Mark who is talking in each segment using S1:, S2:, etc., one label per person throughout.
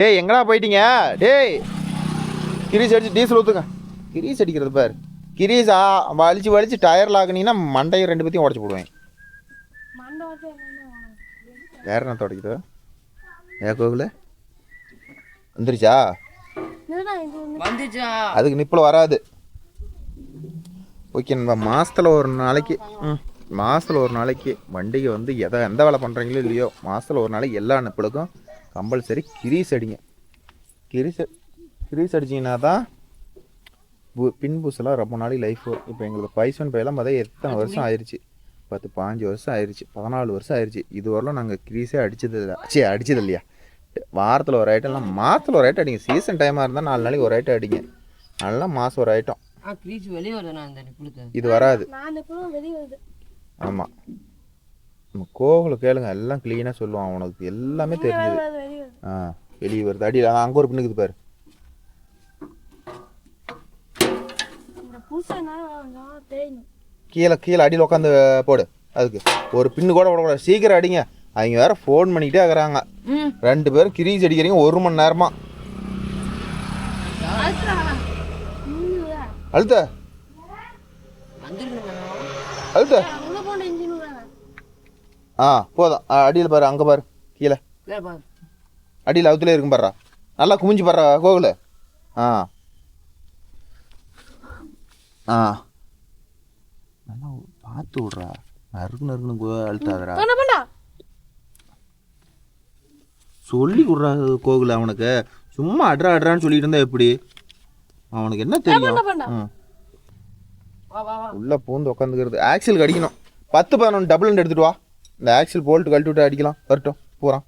S1: டேய் எங்கடா போயிட்டீங்க? டேய் கிரீஸ் அடிச்சு டீசல் ஊற்றுங்க. கிரீஸ் அடிக்கிறது பாரு. கிரீஸா வலிச்சு வலிச்சு டயரில் ஆகுனீங்கன்னா மண்டையை 2 பற்றியும் உடச்சி போடுவேன். வேற என்ன தொடக்குது? கோகுல வந்துருச்சா? அதுக்கு நிப்பில் வராது. ஓகே நம்ம மாதத்தில் ஒரு நாளைக்கு வண்டிக்கு வந்து எந்த வேலை பண்ணுறீங்களோ இல்லையோ மாதத்தில் ஒரு நாளைக்கு எல்லா நிப்பிளுக்கும் கம்பல்சரி கிரீஸ் அடிங்க. கிரீஸ் அடிச்சிங்கன்னா தான் பின்புசெல்லாம் ரொம்ப நாளைக்கு லைஃப் வரும். இப்போ எங்களுக்கு பைசன் பையெல்லாம் பார்த்தா எத்தனை வருஷம் ஆயிடுச்சு? 10-15 வருஷம் ஆயிடுச்சு, 14 வருஷம் ஆயிடுச்சு. இது வரலாம் நாங்கள் கிரீஸே அடிச்சது இல்லையா? வாரத்தில் ஒரு ஐட்டம் இல்லை, மாதத்தில் ஒரு ஐட்டம் அடிங்க. சீசன் டைமாக இருந்தால் 4 நாளைக்கு ஒரு ஐட்டம் அடிங்க. அதெல்லாம் மாதம் ஒரு ஐட்டம். இது வராது. ஆமாம், நம்ம கோகுல கேளுங்க, எல்லாம் க்ளீனாக சொல்லுவான். அவனுக்கு எல்லாமே தெரிஞ்சது. வெளியே வருது. அடி அங்கே ஒரு பின்னுக்குது பாரு. கீழே அடியில் உட்காந்து போடு. அதுக்கு ஒரு பின்னு கூட விடக்கூடாது. சீக்கிரம் அடிங்க. அவங்க வேற ஃபோன் பண்ணிக்கிட்டே இருக்கிறாங்க. 2 பேரும் கிரீஸ் அடிக்கிறீங்க 1 மணி நேரமா. அழுத்த போதும். அடியில் பாரு, அங்கே பாரு, கீழே அடியில் அவுத்துலேயே இருக்கும் பாடுறா. நல்லா குமிஞ்சு பாடுறா கோகுல. நல்லா பார்த்து விட்றா. நறுக்குன்னு அழுத்தாதரா. சொல்லி விட்றா கோகுல. அவனுக்கு சும்மா அட்ரான்னு சொல்லிட்டு இருந்தா எப்படி? அவனுக்கு என்ன தெரியும்? உள்ள பூந்து உட்காந்துக்கிறது. ஆக்சிலுக்கு அடிக்கணும். 10-11 டபுள் எடுத்துட்டு வா. இந்த ஆக்சில் போல்ட்டு கழட்டி விட்டு அடிக்கலாம். வரட்டும் போகிறான்.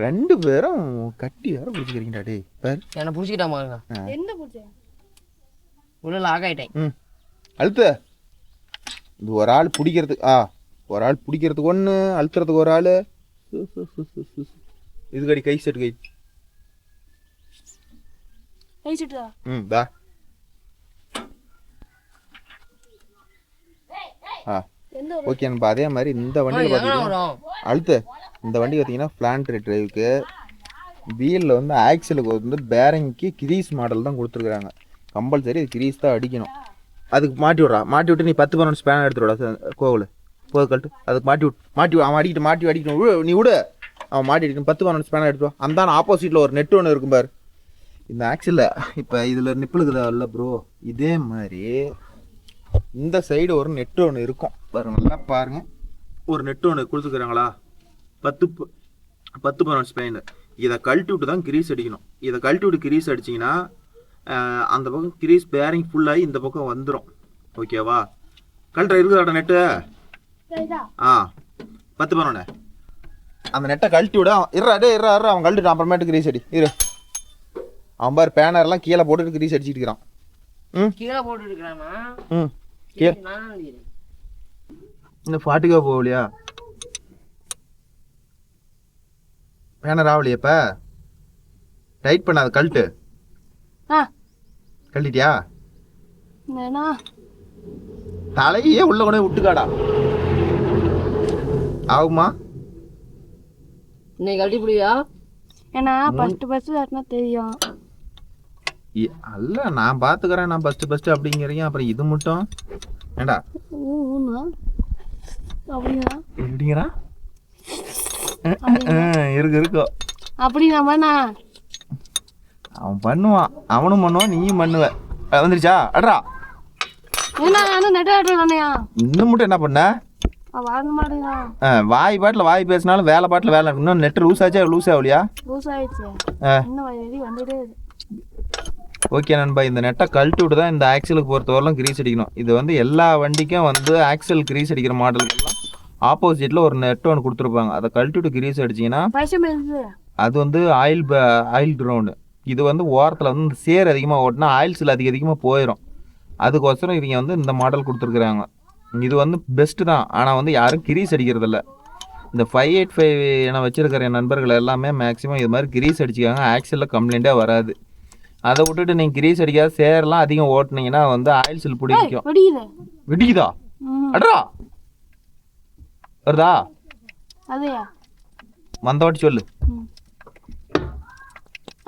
S1: ரெண்டு பேரும் கட்டி வேற பிடிச்சிக்கிறீங்கடா. டேய் பாரு,
S2: என்ன பிடிச்சிக்கிட்டாமா? என்ன பிடிச்சேன்? உள்ள லாக் ஆயிட்டேன்.
S1: அழுத்த. இது ஒரு ஆள் பிடிக்கிறதுக்கு ஒரு ஆள் பிடிக்கிறதுக்கு ஒன்று, அழுத்துறதுக்கு ஒரு ஆள். இது கை செட்டு கை செட்டா. பா ஓகே நம்ப அதே மாதிரி இந்த வண்டியில் பார்த்தீங்கன்னா அழுத்து. இந்த வண்டி பார்த்தீங்கன்னா பிளான்ட்ரி டிரைவுக்கு வீலில் வந்து ஆக்சிலுக்கு வந்து பேரிங்க்கு கிரீஸ் மாடல் தான் கொடுத்துருக்குறாங்க. கம்பல்சரி இது கிரீஸ் தான் அடிக்கணும். அதுக்கு மாட்டி விட்டு நீ 10-12 ஸ்பேன் எடுத்துவிடா கோவில் போது கழட்டு. அதுக்கு மாட்டி அவன் அடிக்கணும். நீ விடு, அவன் மாட்டி அடிக்கணும். 10-12 ஸ்பேன் எடுத்துவா. அந்த ஆப்போசிட்டில் ஒரு நெட் ஒன்று இருக்கும் பாரு இந்த ஆக்சிலில். இப்போ இதில் நிப்பிளுக்குதா இல்லை ப்ரோ? இதே மாதிரி இந்த சைடு ஒரு நெட்டு ஒன்று இருக்கும் பாருங்க. நல்லா பாருங்கள், ஒரு நெட்டு ஒன்று கொடுத்துக்கிறாங்களா? 10-12 ஸ்பேனு. இதை கழட்டி விட்டு தான் கிரீஸ் அடிக்கணும். இதை கழட்டி விட்டு கிரீஸ் அடிச்சிங்கன்னா அந்த பக்கம் கிரீஸ் பேரிங் ஃபுல்லாகி இந்த பக்கம் வந்துடும். ஓகேவா? கழட்டுற இருக்குதாட நெட்டு. 10-12 அந்த நெட்டை கழட்டி விட. இறா அவன் கழட்டிட்டு அப்புறமேட்டு கிரீஸ் அடி. அவன் பாரு பேனர்லாம் கீழே போட்டுட்டு கிரீஸ் அடிச்சுட்டு இருக்கிறான்.
S2: கீழே போட்டு இருக்கிறானா?
S1: இந்த 40 போகலையா? பேனர் ஆகலையா? இப்போ டைட் பண்ணாத, கழட்டு. கழட்டிட்டியா? தலையே உள்ள கொண்டு விட்டுக்காடா. ஆகுமா?
S2: இன்னைக்கு கழட்டி புடியா?
S3: ஏன்னா ஃபர்ஸ்ட் தெரியும்.
S1: அல்ல நான் பாத்துக்கிறேன். நான் ஃபர்ஸ்ட் அப்படிங்கிறீங்க. அப்புறம் இது மட்டும் ஏண்டா எப்படிங்கிறா? இருக்கோ
S3: அப்படி நம்ம
S1: அவன் பண்ணுவான், அவனும் பண்ணுவான், நீயும் பண்ணுவ. வந்துருச்சா? அட்ரா இன்னும் மட்டும் என்ன பண்ண? வாய் பாட்டில் வாய் பேசினாலும் வேலை பாட்டில் வேலை. இன்னும் நெட் லூஸ் ஆச்சா? லூஸ் ஆகலையா? ஓகே நண்பா, இந்த நெட்டை கழட்டி விட்டு தான் இந்த ஆக்சிலுக்கு பொறுத்தவரைலாம் கிரீஸ் அடிக்கணும். இது வந்து எல்லா வண்டிக்கும் வந்து ஆக்சில் கிரீஸ் அடிக்கிற மாடலுக்கெல்லாம் ஆப்போசிட்டில் ஒரு நெட் ஒன்று கொடுத்துருப்பாங்க. அதை கழட்டி விட்டு கிரீஸ் அடிச்சிங்கன்னா அது வந்து ஆயில் ட்ரோனு. இது வந்து ஓரத்தில் வந்து சேர் அதிகமாக ஓட்டினா ஆயில் சில அதிகமாக போயிடும். அதுக்கோசரம் இவங்க வந்து இந்த மாடல் கொடுத்துருக்குறாங்க. இது வந்து பெஸ்ட்டு தான். ஆனால் வந்து யாரும் கிரீஸ் அடிக்கிறதில்ல. இந்த 585 என வச்சுருக்கிற என் நண்பர்கள் எல்லாமே மேக்ஸிமம் இது மாதிரி கிரீஸ் அடிச்சுக்காங்க. ஆக்சிலில் கம்ப்ளைண்ட்டே வராது. அதை விட்டுட்டு நீங்கள் கிரீஸ் அடிக்காத சேர்லாம் அதிகம் ஓட்டினீங்கன்னா வந்து ஆயில் சில் பிடிக்கும். வெடிக்குதா? அட்ரா வருதா?
S3: அதையா
S1: வந்த வாட்டி சொல்லு.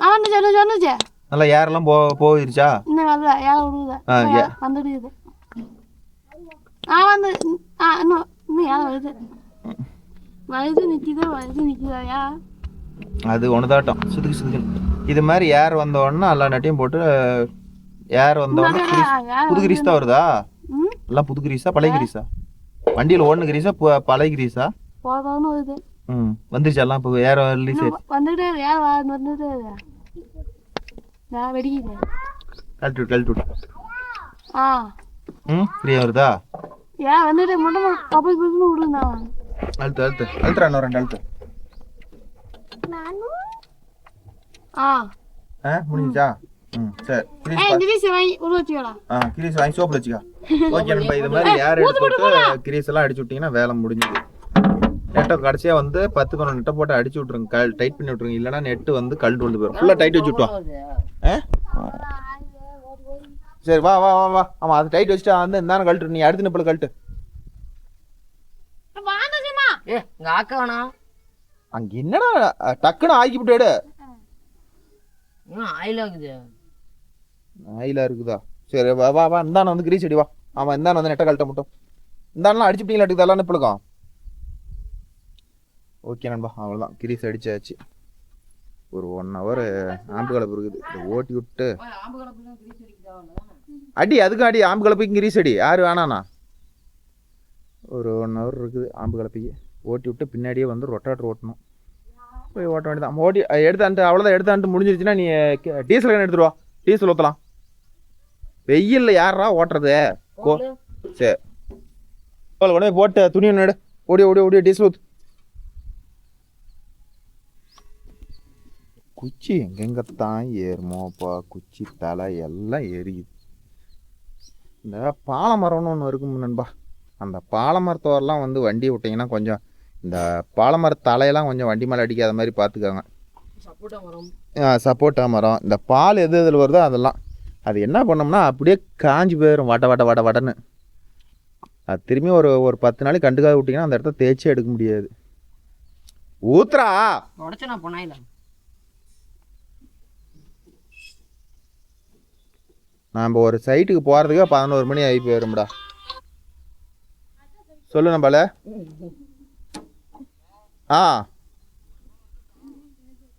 S3: சொன்னுச்சு
S1: நல்லா ஏரெல்லாம் போயிருச்சா?
S3: இன்னும் வரல, ஏழை விடுதா வந்துடுது. வந்து இன்னும் ஏழை வருது நிற்கிதாயா?
S1: அது ஒன்றுதாட்டம் சுதுக்கு. இது மாதிரி ஏர் வந்தோடனே எல்லா நட்டையும் போட்டு ஏர் வந்தோடனே புது கிரீஸ் தான் வருதா? எல்லாம் புது கிரீஸா பழைய கிரீஸா? வண்டியில் ஓடுன கிரீஸா பழைய கிரீஸா?
S3: போதோன்னு வருது.
S1: வந்துருச்சு எல்லாம் இப்போ ஏர் ரிலீஸ்
S3: வந்துட்டு ஏர் வந்துட்டு வெடிக்குது.
S1: கழட்டு ஃப்ரீயா வருதா?
S3: ஏன் வந்துட்டு மட்டும் பப்ளிக் விடுங்க.
S1: அழுத்துறா இன்னும் 2 அழுத்து. முடிஞ்சா? சரி கிரீஸ் வாங்கி சோப்பில் வச்சுக்கா. ஓகே நம்ம இது மாதிரி ஏர் எடுத்து கிரீஸ் எல்லாம் அடிச்சு விட்டீங்கன்னா வேலை முடிஞ்சுது. நெட்டை கடைசியாக வந்து 10 நெட்டை போட்டு அடிச்சு விட்ருங்க, டைட் பண்ணி விட்ருங்க. இல்லைன்னா நெட்டு வந்து கழண்டு வந்து போயிடும். ஃபுல்லாக டைட் வச்சு விட்டோம். சரி வா. ஆமாம் அது டைட் வச்சுட்டா வந்து இந்தான கழட்டு. நீ அடுத்த நிப்பில் கழட்டு. அங்கே என்னடா டக்குன்னு ஆக்கி விட்டு ஆயிலா இருக்குதா? சரி வா இந்தான வந்து கிரீஸ் அடி வா. ஆமாம் இந்தான வந்து நெட்டை கழட்ட மட்டும். இந்தானலாம் அடிச்சு விட்டீங்களா? எடுக்குது எல்லாம் நிப்பிளுக்கும். ஓகே நண்பா, அவ்வளோதான் கிரீஸ் அடிச்சாச்சு. ஒரு 1 hour ஆம்பு கலப்பு இருக்குது. இதை ஓட்டி விட்டு அடி அதுக்கும் அடி. ஆம்பு கலப்பைக்கு கிரீஸ் அடி. யார் வேணாண்ணா? ஒரு 1 hour இருக்குது ஆம்பு கலப்பைக்கு. ஓட்டி விட்டு பின்னாடியே வந்து ரொட்டாட்டர் ஓட்டணும். போய் ஓட்ட வேண்டியதான். ஓட்டி எடுத்தான்ட்டு அவ்வளோதான். எடுத்தான்ட்டு முடிஞ்சிருச்சுன்னா நீ டீசல் கண்ணு எடுத்துருவா. டீசல் ஊற்றலாம். வெயிலில் யாரா ஓட்டுறது? சரி உடனே போட்டு துணி ஒன்று எடு. ஓடி டீசல் ஊற்று. குச்சி எங்கெங்கத்தான் ஏறுமோப்பா. குச்சி தலை எல்லாம் எரியுது. இந்த பாலமரம்னு ஒன்று இருக்கும் நண்பா. அந்த பாலமரத்தோரெலாம் வந்து வண்டி விட்டிங்கன்னா கொஞ்சம் இந்த பாலமர தலையெல்லாம் கொஞ்சம் வண்டி மேலே அடிக்காத மாதிரி பார்த்துக்கோங்க. சப்போட்டா மரம். இந்த பால் எது இதில் வருதோ அதெல்லாம் அது என்ன பண்ணோம்னா அப்படியே காஞ்சி போயிடும். வடன்னு அது திரும்பி ஒரு 10 நாளைக்கு கண்டுக்காத விட்டிங்கன்னா அந்த இடத்த தேய்ச்சி எடுக்க முடியாது. ஊத்துறா நம்ம ஒரு சைட்டுக்கு போகிறதுக்கு 11 மணி ஆகி போயிரும்டா. சொல்லு நம்பல.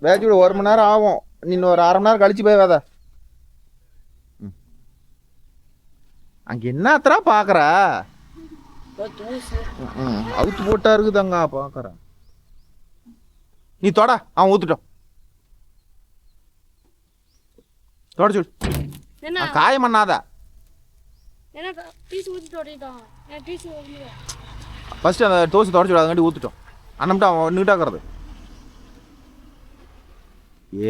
S1: வேச்சு விட 1 மணி நேரம் ஆகும். இன்னும் ஒரு 1/2 மணி நேரம் கழிச்சு போய் வேத. அங்கே என்னத்தரா பார்க்குற? அவுத்து போட்டா இருக்குதாங்க பார்க்குறேன். நீ தொட. அவன் ஊத்துட்டோம். தொடச்சு காயம் பண்ணாத. ஃபர்ஸ்ட் அந்த தோசை தொடச்சு விடாதங்காட்டி ஊத்துட்டோம். அண்ணம்ட்டு அவன் ஒன்றுக்கிட்டாக்குறது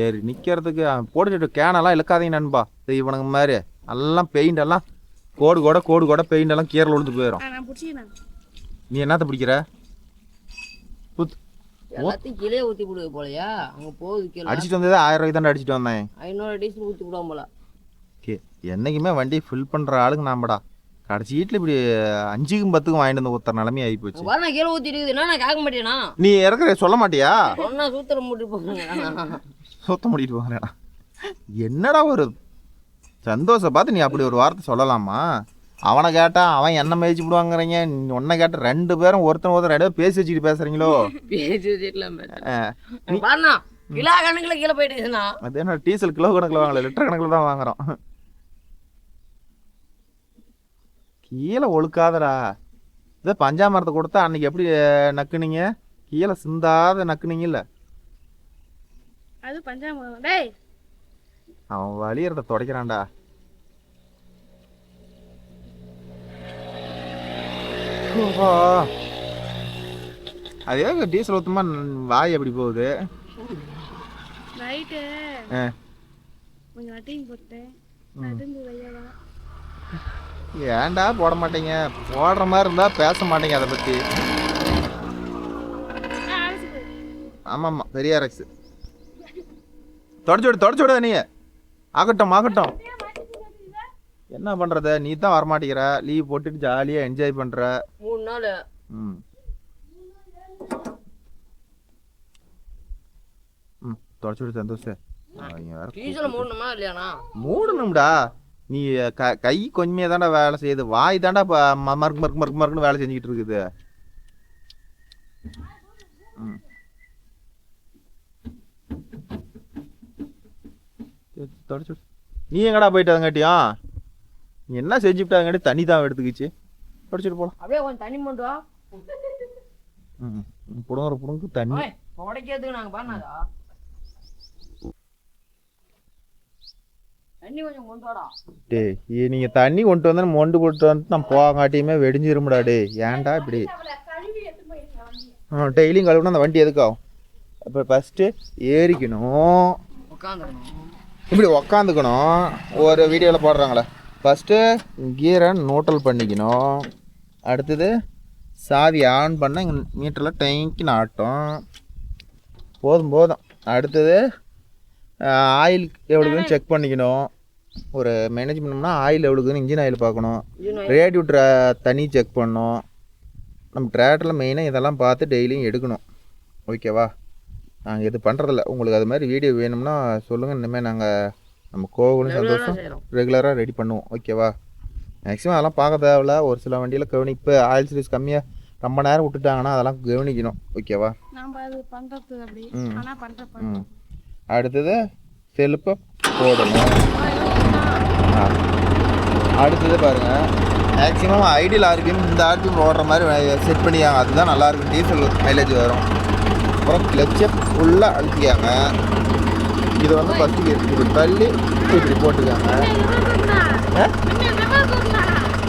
S1: ஏறி நிற்கிறதுக்கு போட்டுட்டு கேனெல்லாம் இழுக்காதீங்க நண்பா. இவனுங்க மாதிரி எல்லாம் பெயிண்ட் எல்லாம் கோடு கூட பெயிண்ட் எல்லாம் கீரல் விழுந்து போயிடும். நீ என்னத்த பிடிக்கிற? அடிச்சுட்டு வந்ததே 1000 ரூபாய்க்கு தான் அடிச்சுட்டு வந்தேன்.
S2: 500 டீசல் ஊற்றி விடுவோம் போல.
S1: என்னைக்குமே வண்டி ஃபில் பண்ணுற ஆளுங்க நாம்படா. கடைசி வீட்டில் இப்படி 5க்கும் 10க்கும் வாங்கிட்டு வந்து ஊற்றுற நிலைமை ஆகி போச்சு.
S2: கீழே ஊற்றிட்டு நான் கேட்க மாட்டேனா?
S1: நீ இறக்குற சொல்ல மாட்டியா?
S2: சூத்திரம் மூட்டிட்டு போங்க.
S1: சுத்தம் மூட்டிட்டு போகிறேன். என்னடா ஒரு சந்தோஷம் பார்த்து நீ அப்படி ஒரு வார்த்தை சொல்லலாமா? அவனை கேட்டா அவன் என்ன மேய்ச்சி விடுவாங்கிறீங்க. ஒன்றை கேட்ட 2 பேரும் ஒருத்தர் 2 பேரும் பேசி வச்சுக்கிட்டு பேசுறீங்களோ?
S2: கிலோ கணக்கில் கீழே போயிட்டுச்சுன்னா
S1: அது என்ன டீசல் கிலோ கணக்கில் வாங்கல, லிட்டர் கணக்கில் தான் வாங்குறோம். கீழே ஒழுக்காதடா. இதை பஞ்சாமரத்தை கொடுத்தா அன்னைக்கு எப்படி நக்குனீங்க? கீழே சிந்தாத நக்குனீங்கல்ல.
S3: அது பஞ்சாமரம். டேய்
S1: அவன் வலியறத துடைக்கிறான்டா. அதே டீசல் ஊற்றுமா வாய் எப்படி போகுது?
S3: நைட்டு கொஞ்சம் அட்டையும் போட்டேன்.
S1: ஏன்டா போட மாட்டீங்க? போடுற மாதிரி இருந்தா பேச மாட்டீங்க அதை பத்தி. ஆமாம்மா பெரிய அரசு தொடச்சு விட. நீ ஆகட்டும். என்ன பண்றத? நீ தான் வரமாட்டேங்கிற. லீவ் போட்டுட்டு ஜாலியா என்ஜாய் பண்ற.
S2: 3 நாள்.
S1: தொடச்சு விடு சந்தோஷ்.
S2: டீசல் மூடணுமா இல்லையாண்ணா?
S1: மூடணும்டா. நீ கை கொஞ்சமே தாண்டா வேலை செய்யுது, வாய் தாண்டா மறுக்கு மறுக்கு மறுக்கு மறுக்குன்னு வேலை செஞ்சுக்கிட்டு இருக்குது. தொடச்சு நீ எங்கடா போயிட்டு அதங்காட்டியும் நீ என்ன செஞ்சுட்டாங்காட்டி தண்ணி தான் எடுத்துக்கிச்சு. தொடச்சிட்டு போகலாம்.
S2: அப்படியே கொஞ்சம் தண்ணி மட்டும் வா.
S1: புடுங்குற புடுங்கு தண்ணி
S2: உடைக்கிறதுக்கு நாங்கள் பண்ணாதா? தண்ணி கொஞ்சம் கொண்டு வாடா.
S1: டேய் நீங்க தண்ணி கொண்டு வந்து மொண்டு கொண்டு வந்து நான் போகாட்டியுமே வெடிஞ்சிருமுடா. டே ஏன்டா இப்படி? டெய்லியும் கழுவுனா அந்த வண்டி எதுக்காகும்? அப்போ ஃபஸ்ட்டு ஏறிக்கணும், இப்படி உக்காந்துக்கணும். ஒரு வீடியோவில் போடுறாங்களே, ஃபஸ்ட்டு கியரை நியூட்ரல் பண்ணிக்கணும். அடுத்தது சாவி ஆன் பண்ணால் இங்கே மீட்டரில் டேங்கின்னு ஆட்டும். போதும் போதும். அடுத்தது ஆயில் எவ்வளோக்குன்னு செக் பண்ணிக்கணும். ஒரு மேனேஜ் பண்ணோம்னா ஆயில் எவ்வளோக்குன்னு இன்ஜின் ஆயில் பார்க்கணும். ரேடியேட்டரை தண்ணி செக் பண்ணணும். நம்ம ட்ராக்டரில் மெயினாக இதெல்லாம் பார்த்து டெய்லியும் எடுக்கணும். ஓகேவா? நாங்கள் இது பண்ணுறதில்ல. உங்களுக்கு அது மாதிரி வீடியோ வேணும்னா சொல்லுங்கள். இனிமேல் நாங்கள் நம்ம கோவிலும் சந்தோஷம் ரெகுலராக ரெடி பண்ணுவோம். ஓகேவா? மேக்ஸிமம் அதெல்லாம் பார்க்க தேவையில்ல. ஒரு சில வண்டியில் கவனிப்பு ஆயில் சர்வீஸ் கம்மியாக ரொம்ப நேரம் விட்டுட்டாங்கன்னா அதெல்லாம் கவனிக்கணும். ஓகேவா? அடுத்தது செல்ஃபை போடணும். அடுத்தது பாருங்கள், மேக்ஸிமம் ஐடியல் ஆர்பிஎம் இந்த ஆர்பிஎம் ஓடுற மாதிரி செட் பண்ணியாங்க. அதுதான் நல்லாயிருக்கும், டீசல் மைலேஜ் வரும். அப்புறம் கிளச்சை ஃபுல்லாக அழுத்திக்காங்க. இது வந்து ஃபஸ்ட்டு இப்படி தள்ளி இப்படி போட்டுக்காங்க.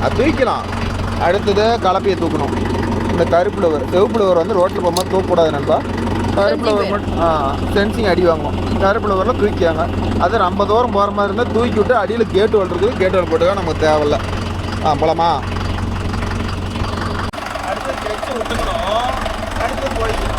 S1: அது தூக்கலாம். அடுத்தது கலப்பையை தூக்கணும். இந்த கருப்பில் வரும் செவப்பில் வரும் வந்து ரோட்டில் போகும்போது தூக்கக்கூடாது நண்பா. கருப்பில் வரும் மட்டும் சென்சிங் அடி வாங்கணும். கருப்பில் வரலாம் தூக்கிக்காங்க. அது ரொம்ப தூரம் போகிற மாதிரி இருந்தால் தூக்கி விட்டு அடியில் கேட்டு வளர்றது, கேட்டு வளர் போட்டுக்க நமக்கு தேவையில்ல. போலாமா? அடுத்து கிளச்சை விட்டுக்கணும். அடுத்து போய்க்கணும்.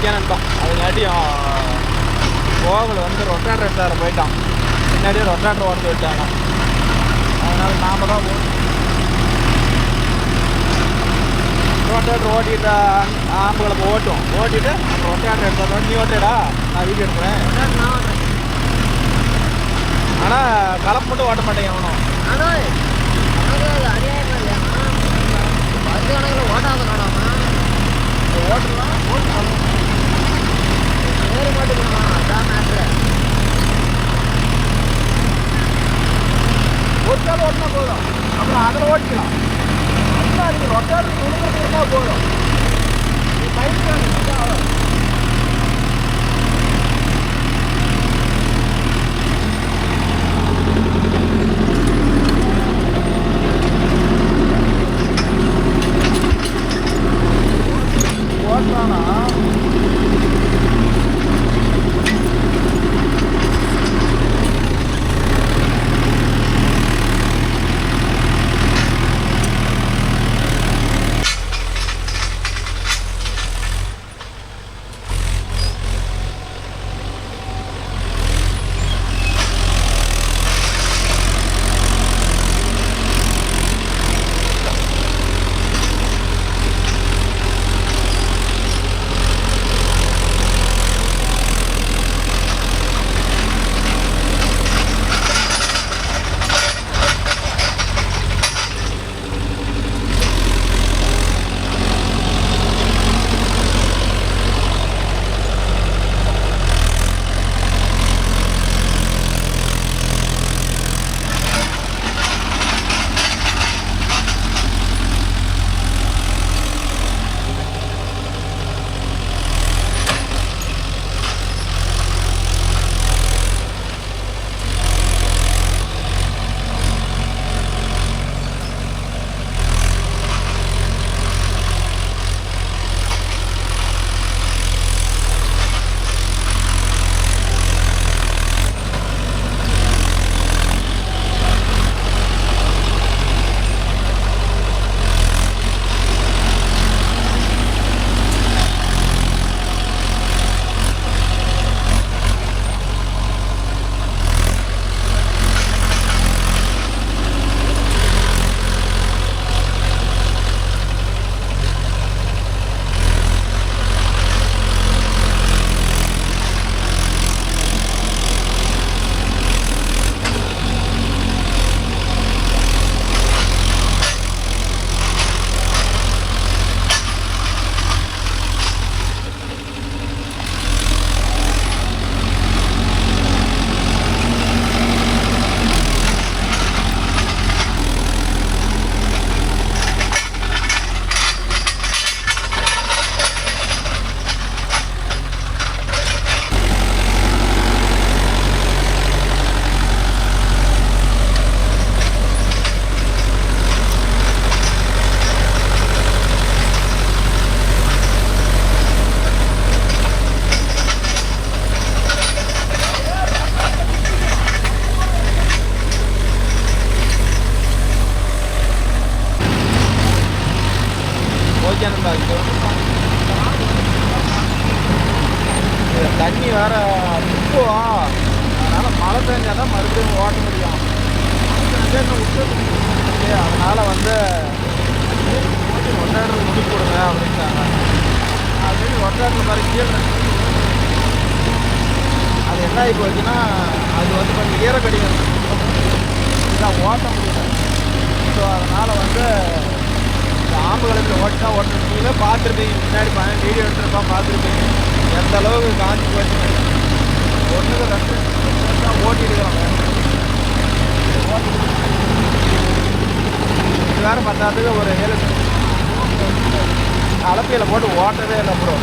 S1: ஓகே நண்பா. அதுங்காட்டியும் கோவில் வந்து ரொட்டாட்டர் எடுத்தார போயிட்டான். முன்னாடியே ரொட்டாட்டர் ஓட்டு விட்டாங்க. அதனால் நாம் தான் ரொட்டாட்டர் ஓட்டிட்டு ஆம்புகளை ஓட்டும். ஓட்டிட்டு அப்புறம் ரொட்டாட்டர் எடுத்தாரோம். நீ ஓட்டேடா, நான் வீடியோ எடுக்கிறேன். ஆனால் கலப்பு மட்டும் ஓட்ட மாட்டேங்க அவனும். ஓட்டலாம் ஓட்டலாம் வேறு மாட்டுக்கலாம். அதான் மேட்ரு. ஒரு கால் ஓட்டினா போதும். அப்புறம் அதில் ஓட்டிக்கலாம். அதுதான் அதுக்கு ரொட்டாட்டர் கொடுக்குறதுனா போதும். நீ பயிற்சி ஆகும். ஓட்டுறானா தண்ணி வேற துப்புவோம். அதனால் மழை பெஞ்சால் தான் மறுபடியும் ஓட்ட முடியும். அதனால் வந்து ஒன்றாயிரம் முடிச்சு கொடுங்க அப்படின்ட்டாங்க. அப்படின்னு ஒன்றாயிரம் மாதிரி கீழே அது என்ன ஆகி போச்சுன்னா அது வந்து கொஞ்சம் ஈரக்கடிகள் இதான் ஓட்ட முடியல. ஸோ அதனால் வந்து ஆம்பு கலத்தில் ஓட்டினா ஓட்டுறீங்களே பார்த்துருப்பீங்க. முன்னாடி வீடியோ எடுத்துருப்பா பார்த்துருப்பீங்க எந்த அளவுக்கு காஞ்சி போச்சு. ஒன்றுக்கு ரெண்டு தான் ஓட்டிடுக்கிறோம். இது வேறு பத்தாத்துக்கு ஒரு 7 அளப்பியில் போட்டு ஓட்டவே இல்லை ப்ரோ.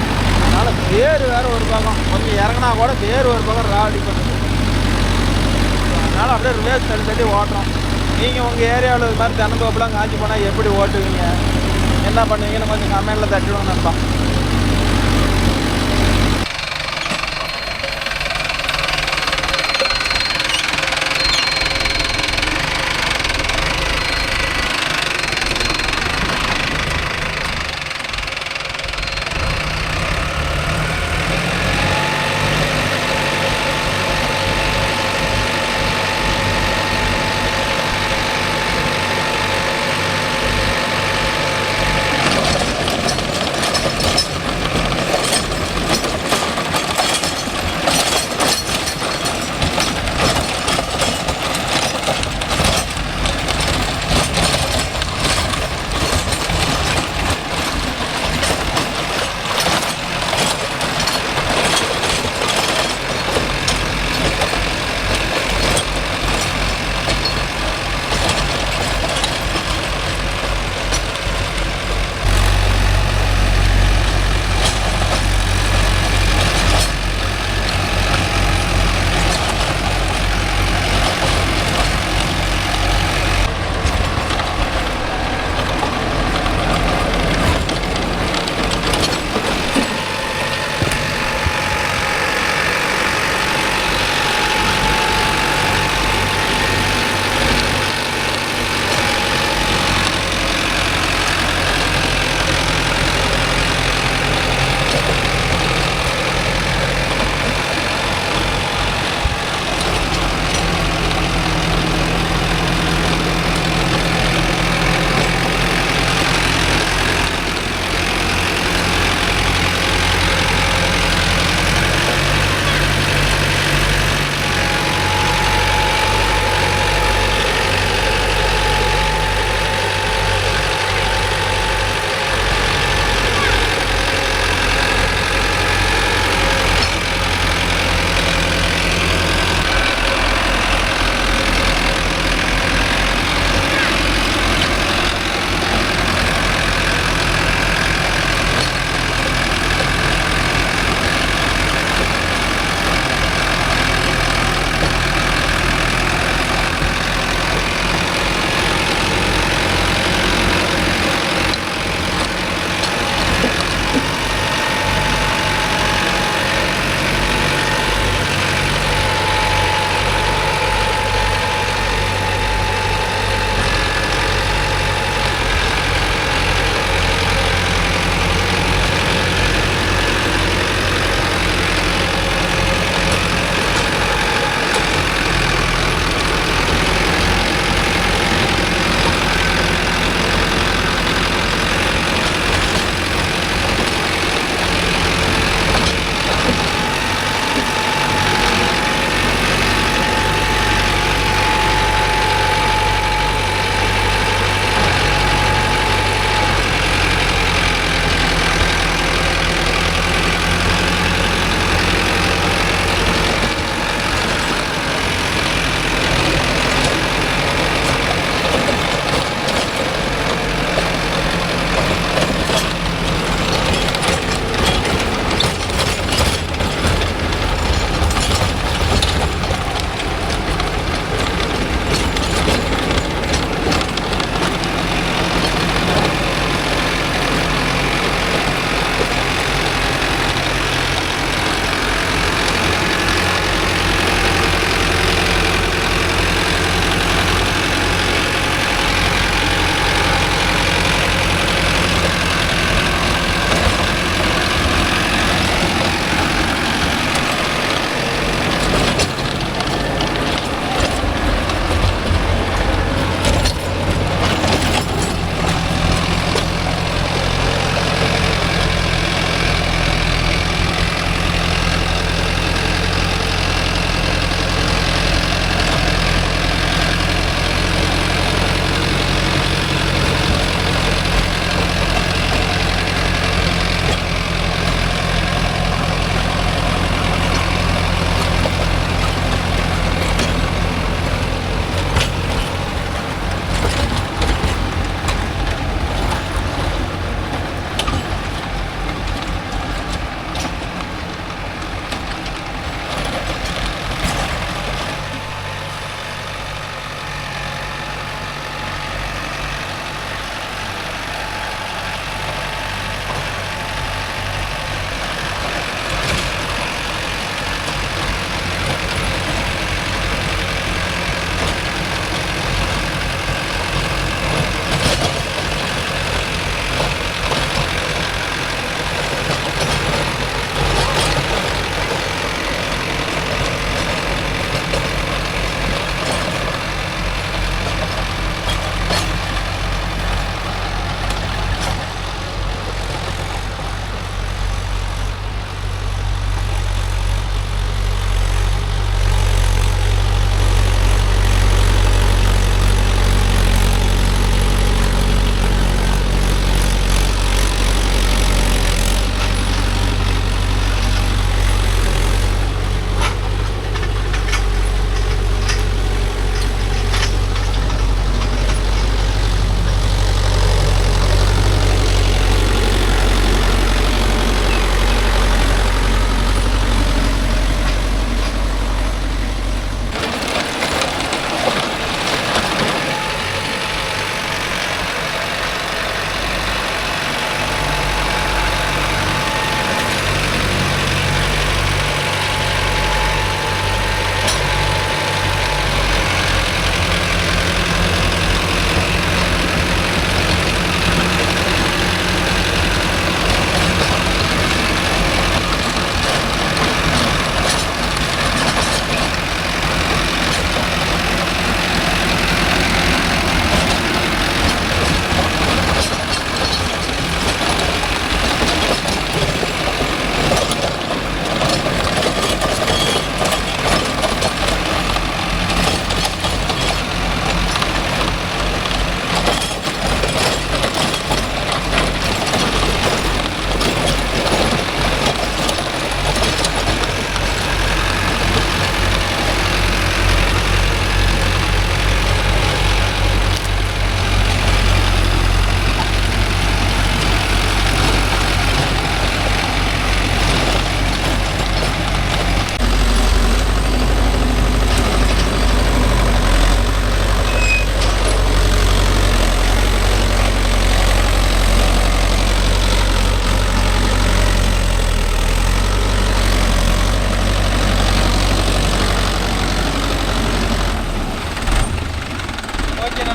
S1: அதனால் தேர் வேறு ஒரு பக்கம் கொஞ்சம் இறங்கினா கூட தேர் ஒரு பக்கம் ராடி பண்ணுது. அதனால் அப்படியே ரிவேஸ் தள்ளி தள்ளி ஓட்டுறோம். நீங்கள் உங்கள் ஏரியாவில் இது மாதிரி தென்னந்தோப்புலாம் காஞ்சி போனால் எப்படி ஓட்டுவீங்க, என்ன பண்ணுவீங்கன்னு கொஞ்சம் கமெண்டில் தட்டிவிடுங்க நண்பா.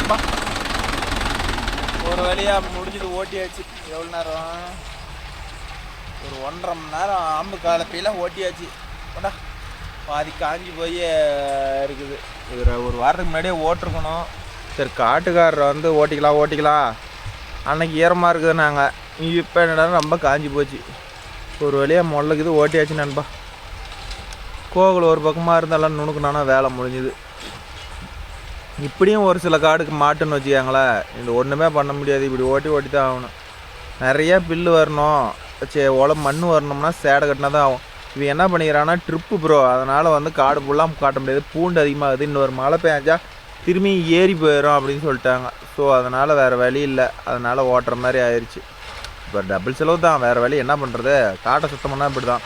S1: நண்பா. ஒரு வழியாக முடிஞ்சது, ஓட்டியாச்சு. எவ்வளோ நேரம்? ஒரு 1.5 மணி நேரம் ஆம்பு காலப்பையில் ஓட்டியாச்சு. போடா பாதி காஞ்சி போய் இருக்குது. ஒரு வாரத்துக்கு முன்னாடியே ஓட்டிருக்கணும். சரி காட்டுக்காரரை வந்து ஓட்டிக்கலாம் அன்னைக்கு ஈரமாக இருக்குது. நாங்கள் இப்போ என்னடா ரொம்ப காஞ்சி போச்சு. ஒரு வழியாக முள்ளுக்குது, ஓட்டியாச்சு நண்பா. கோவில் ஒரு பக்கமாக இருந்தாலும் நுணுக்குனானா வேலை முடிஞ்சுது. இப்படியும் ஒரு சில காடுக்கு மாட்டுன்னு வச்சுக்காங்களேன், இந்த ஒன்றுமே பண்ண முடியாது. இப்படி ஓட்டி தான் ஆகணும். நிறையா பில்லு வரணும், மண் வரணும்னா சேடை கட்டினா தான் ஆகும். இவன் என்ன பண்ணிக்கிறான்னா ட்ரிப்பு ப்ரோ, அதனால் வந்து காடு ஃபுல்லாக காட்ட முடியாது. பூண்டு அதிகமாகுது, இன்னொரு மழை பெஞ்சா திரும்பி ஏறி போயிடும் அப்படின்னு சொல்லிட்டாங்க. ஸோ அதனால் வேறு வழி இல்லை, அதனால் ஓட்டுற மாதிரி ஆயிடுச்சு. இப்போ டபுள் செலவு தான், வேறு வழி என்ன பண்ணுறது. காட்டை சுத்தம் பண்ணால் இப்படி தான்.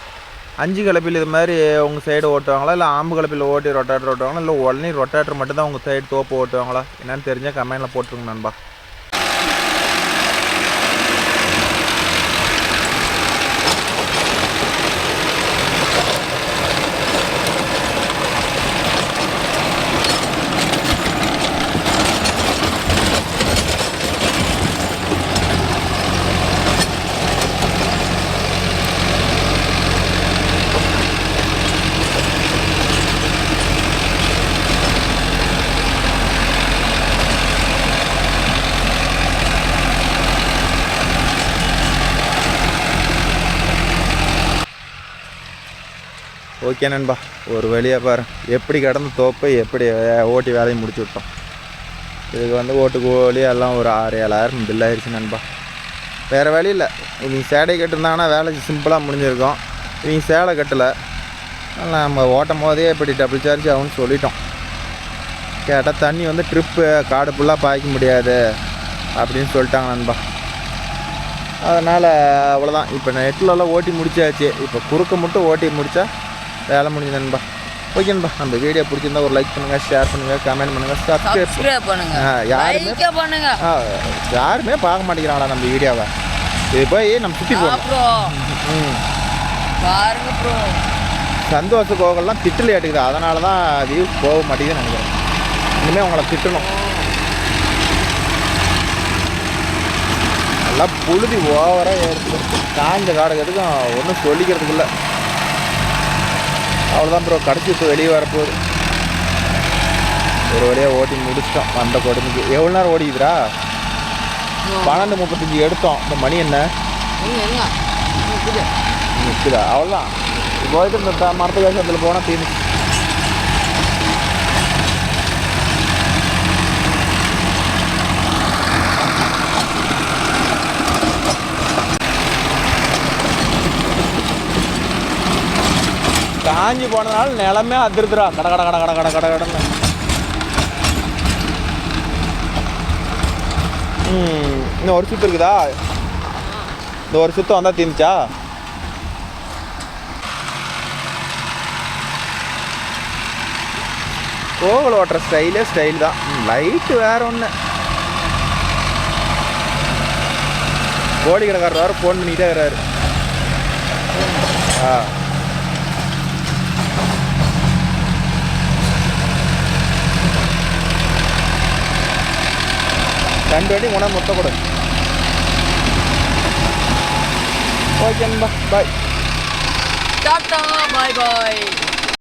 S1: 5 கலப்பில் இது மாதிரி உங்கள் சைடு ஓட்டுவாங்களா, இல்லை ஆம்பு கலப்பில் ஓட்டி ரொட்டேட்டர் ஓட்டுவாங்களா, இல்லை உடனே ரொட்டேட்டர் மட்டும்தான் உங்கள் சைடு தோப்பு ஓட்டுவாங்களா? என்னென்னு தெரிஞ்சால் கமெண்டில் போட்டுருங்க நண்பா. ஓகே நண்பா, ஒரு வழியாக பாரு எப்படி கடந்து தோப்பை எப்படி ஓட்டி வேலையை முடிச்சு விட்டோம். இதுக்கு வந்து ஓட்டு கோழி எல்லாம் ஒரு 6-7 பில் ஆயிடுச்சு நண்பா. வேறு வழி இல்லை. இவங்க சேடை கட்டிருந்தாங்கன்னா வேலை சிம்பிளாக முடிஞ்சிருக்கும். இவங்க சேலை கட்டலை, நம்ம ஓட்டும் போதே இப்படி டபுள் சார்ஜ் ஆகும்னு சொல்லிட்டோம். கேட்டால் தண்ணி வந்து ட்ரிப்பு காடு ஃபுல்லாக பாய்க்க முடியாது அப்படின்னு சொல்லிட்டாங்க நண்பா. அதனால் அவ்வளோதான். இப்போ நெட்டிலலாம் ஓட்டி முடிச்சாச்சு. இப்போ குறுக்க மட்டும் ஓட்டி முடித்தா வேலை முடிஞ்சு நண்பா. ஓகே நண்பா, நம்ம வீடியோ பிடிச்சிருந்தா ஒரு லைக் பண்ணுங்கள், ஷேர் பண்ணுங்கள், கமெண்ட் பண்ணுங்கள், சப்ஸ்கிரைப் பண்ணுங்கள். யாருமே பார்க்க மாட்டேங்கிறாங்களா நம்ம வீடியோவை? இது போய் நம்ம சுற்றி போகணும். சந்தோஷ கோகல்லாம் திட்டில் ஏட்டுக்குது, அதனால தான் வியூஸ் போக மாட்டேங்குதுன்னு நினைக்கிறேன். இனிமேல் உங்களை திட்டணும். நல்லா புழுதி ஓவராக ஏறுது. காஞ்ச காடுக்கிறதுக்கும் ஒன்றும் சொல்லிக்கிறதுக்கு இல்லை. அவ்வளோதான் ப்ரோ, கடைசி இப்போ வெளியே வரப்போகுது. ஒரு வழியாக ஓட்டி முடிச்சிட்டோம். வந்த கொடுமைக்கு எவ்வளோ நேரம் ஓடிக்குதுரா? 12:35 எடுத்தோம். இந்த மணி என்ன நிற்குதா? அவ்வளோதான். போயிட்டு இந்த மரத்து வேஷத்தில் போனால் தீர்ந்து. காஞ்சி போனதுனால நிலமே அதிருதுரா. கட கட கட கட கட கட கடன்னு. இன்னும் ஒரு சுற்று இருக்குதா? இந்த ஒரு சுத்தம் வந்தால் தீர்ந்துச்சா? கோவில் ஓட்டுற ஸ்டைல் தான். லைட்டு வேறு ஒன்று. கோழி கடைக்காரர் வேறு ஃபோன் பண்ணிக்கிட்டே இருக்கிறாரு. ரெண்டு வண்டி உணவு மொத்தம் கூட. ஓகே நண்பா, பாய்.
S2: டாடா, பாய் பாய்.